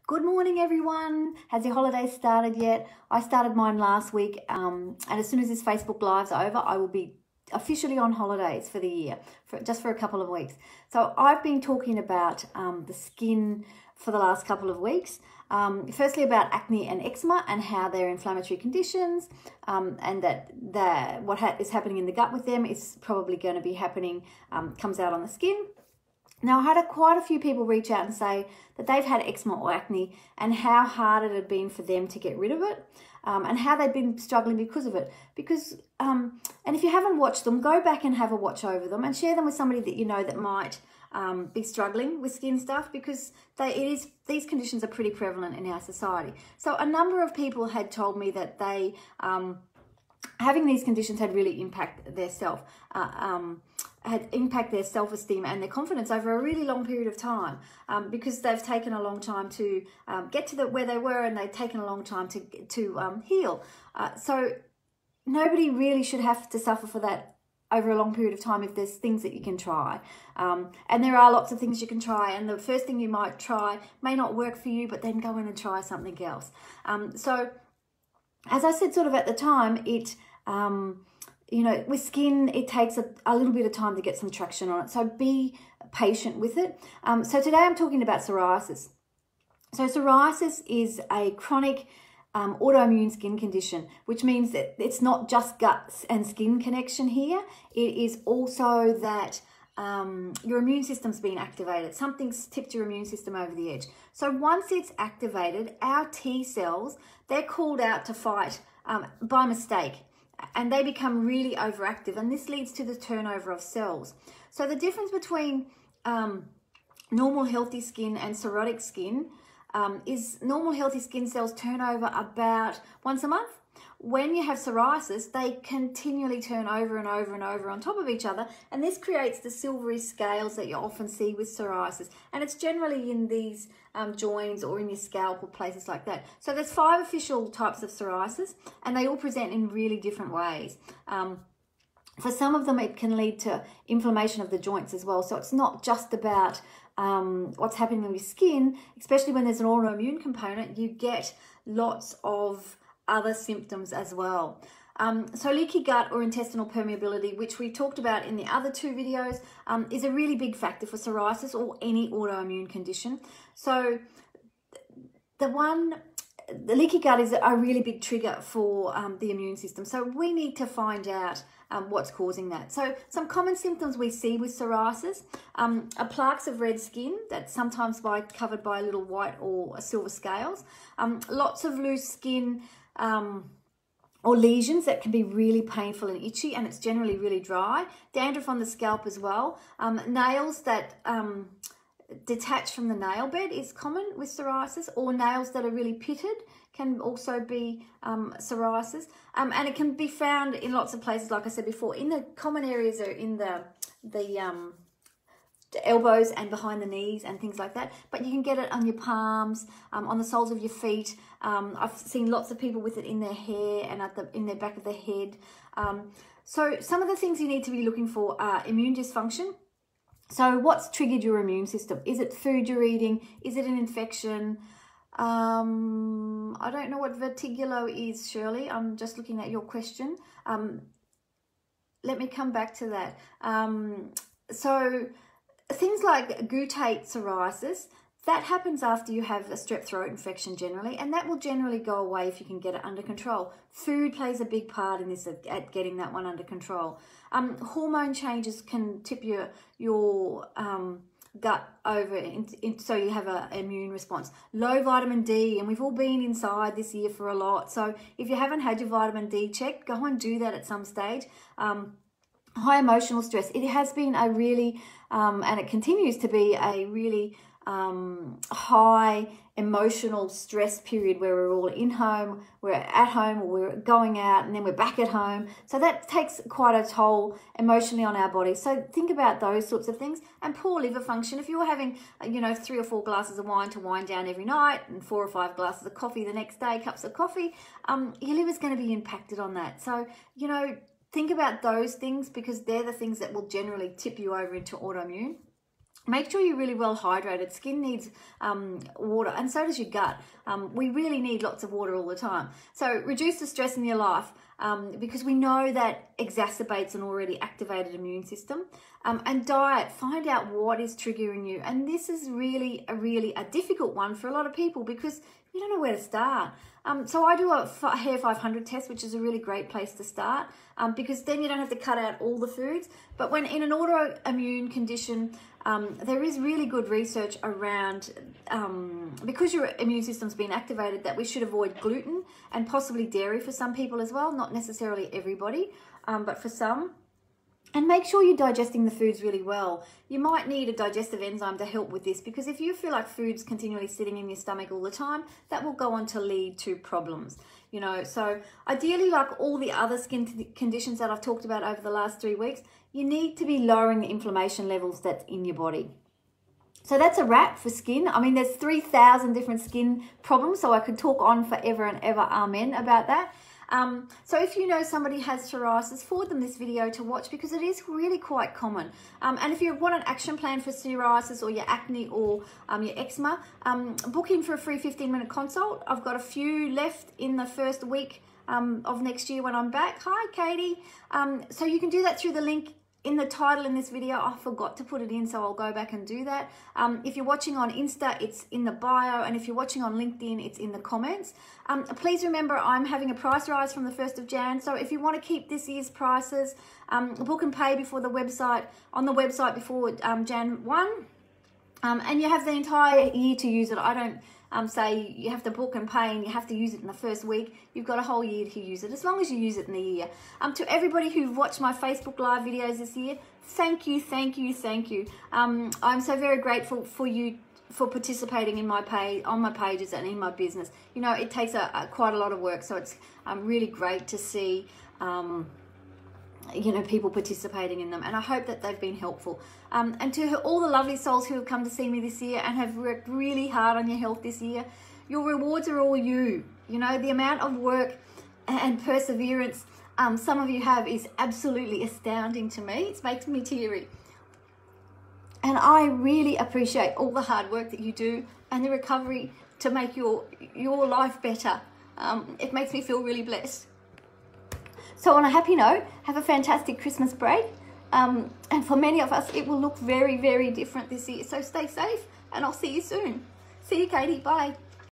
Good morning, everyone. Has your holiday started yet? I started mine last week, and as soon as this Facebook Live's over, I will be officially on holidays for the year, just for a couple of weeks. So I've been talking about the skin for the last couple of weeks. Firstly about acne and eczema and how they're inflammatory conditions, and that what is happening in the gut with them is probably going to be happening, comes out on the skin. Now, I had quite a few people reach out and say that they've had eczema or acne and how hard it had been for them to get rid of it, and how they'd been struggling because of it. And if you haven't watched them, go back and have a watch over them and share them with somebody that you know that might be struggling with skin stuff, because these conditions are pretty prevalent in our society. So a number of people had told me that they having these conditions had really impacted their self-esteem and their confidence over a really long period of time, because they've taken a long time to get to where they were, and they've taken a long time to heal. So nobody really should have to suffer for that over a long period of time if there's things that you can try. And there are lots of things you can try, and the first thing you might try may not work for you, but then go in and try something else. So as I said sort of at the time, with skin, it takes a little bit of time to get some traction on it. So be patient with it. So today I'm talking about psoriasis. So psoriasis is a chronic autoimmune skin condition, which means that it's not just gut and skin connection here. It is also that your immune system's been activated. Something's tipped your immune system over the edge. So once it's activated, our T cells, they're called out to fight by mistake, and they become really overactive, and this leads to the turnover of cells. So the difference between normal healthy skin and cirrhotic skin is normal healthy skin cells turn over about once a month. When you have psoriasis, they continually turn over and over and over on top of each other, and this creates the silvery scales that you often see with psoriasis, and it's generally in these joints or in your scalp or places like that. So there's 5 official types of psoriasis, and they all present in really different ways. For some of them, it can lead to inflammation of the joints as well. So it's not just about what's happening with your skin, especially when there's an autoimmune component. You get lots of other symptoms as well. So leaky gut or intestinal permeability, which we talked about in the other 2 videos, is a really big factor for psoriasis or any autoimmune condition. So the leaky gut is a really big trigger for the immune system. So we need to find out what's causing that. So some common symptoms we see with psoriasis are plaques of red skin that's sometimes covered by little white or silver scales, lots of loose skin, or lesions that can be really painful and itchy, and it's generally really dry. Dandruff on the scalp as well. Nails that detach from the nail bed is common with psoriasis, or nails that are really pitted can also be psoriasis. And it can be found in lots of places, like I said before. In the common areas are in the elbows and behind the knees and things like that, but you can get it on your palms, on the soles of your feet. I've seen lots of people with it in their hair and in their back of the head. So some of the things you need to be looking for are immune dysfunction. So what's triggered your immune system? Is it food you're eating? Is it an infection? I don't know what vertigo is, Shirley. I'm just looking at your question. Let me come back to that. So things like guttate psoriasis, that happens after you have a strep throat infection generally, and that will generally go away if you can get it under control. Food plays a big part in this, at getting that one under control. Hormone changes can tip your gut over, so you have an immune response. Low vitamin D, and we've all been inside this year for a lot. So if you haven't had your vitamin D checked, go and do that at some stage. High emotional stress. It has been a really, and it continues to be a really high emotional stress period where we're all we're at home, or we're going out, and then we're back at home. So that takes quite a toll emotionally on our body. So think about those sorts of things. And poor liver function. If you're having, 3 or 4 glasses of wine to wind down every night, and 4 or 5 glasses of coffee the next day, cups of coffee, your liver's going to be impacted on that. So, think about those things, because they're the things that will generally tip you over into autoimmune. Make sure you're really well hydrated. Skin needs water, and so does your gut. We really need lots of water all the time. So reduce the stress in your life, because we know that exacerbates an already activated immune system. And diet, find out what is triggering you. And this is really a difficult one for a lot of people because you don't know where to start. So I do a Hair 500 test, which is a really great place to start, because then you don't have to cut out all the foods. But when in an autoimmune condition, there is really good research around, because your immune system's been activated, that we should avoid gluten and possibly dairy for some people as well, not necessarily everybody, but for some. And make sure you're digesting the foods really well. You might need a digestive enzyme to help with this, because if you feel like food's continually sitting in your stomach all the time, that will go on to lead to problems. You know, so ideally, like all the other skin conditions that I've talked about over the last 3 weeks, you need to be lowering the inflammation levels that's in your body. So that's a wrap for skin. I mean, there's 3,000 different skin problems, so I could talk on forever and ever, amen, about that. So if you know somebody has psoriasis, forward them this video to watch, because it is really quite common. And if you want an action plan for psoriasis or your acne or your eczema, book in for a free 15-minute consult. I've got a few left in the first week of next year when I'm back. Hi, Katie. So you can do that through the link in the title in this video. I forgot to put it in, so I'll go back and do that. If you're watching on Insta, it's in the bio, and if you're watching on LinkedIn, it's in the comments. Please remember, I'm having a price rise from the 1st of Jan, so if you want to keep this year's prices, book and pay before the website, on the website before Jan 1, and you have the entire year to use it. I don't say you have to book and pay and you have to use it in the first week. You've got a whole year to use it, as long as you use it in the year. To everybody who've watched my Facebook Live videos this year, thank you, thank you, thank you. I'm so very grateful for you for participating in my page, on my pages and in my business. You know, it takes quite a lot of work, so it's really great to see you know, people participating in them, and I hope that they've been helpful. And to all the lovely souls who have come to see me this year and have worked really hard on your health this year, your rewards are all you. You know, the amount of work and perseverance some of you have is absolutely astounding to me. It makes me teary. And I really appreciate all the hard work that you do and the recovery to make your life better. It makes me feel really blessed. So on a happy note, have a fantastic Christmas break. And for many of us, it will look very, very different this year. So stay safe, and I'll see you soon. See you, Katie. Bye.